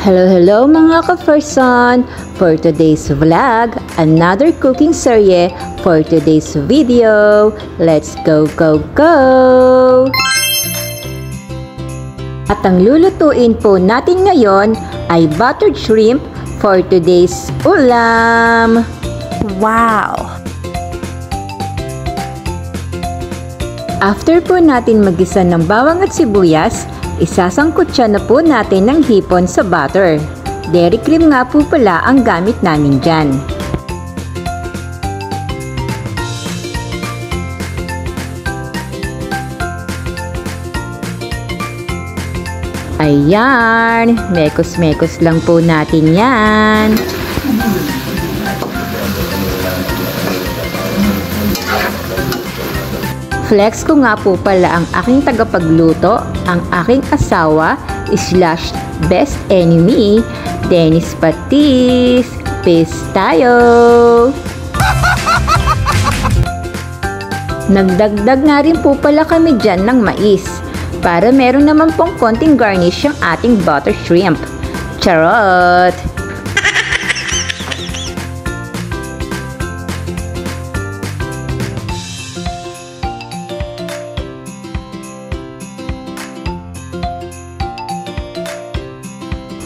Hello mga ka-person! For today's vlog, another cooking serye for today's video. Let's go! At ang lulutuin po natin ngayon ay buttered shrimp for today's ulam. Wow! After po natin magisa ng bawang at sibuyas, isasangkutsa na po natin ng hipon sa butter. Dairy cream nga po pala ang gamit namin dyan. Ayan, mekos-mekos lang po natin yan. Flex ko nga po pala ang aking tagapagluto, ang aking asawa / best enemy, Dennis Patis. Peace tayo! Nagdagdag nga rin po pala kami dyan ng mais para meron naman pong konting garnish yung ating butter shrimp. Charot!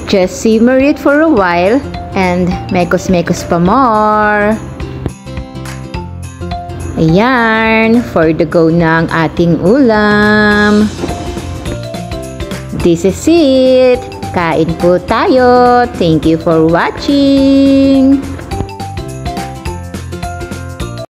Just simmer it for a while and mekos-mekos pa more. Ayan, for the go na ang ating ulam. This is it. Kain po tayo. Thank you for watching.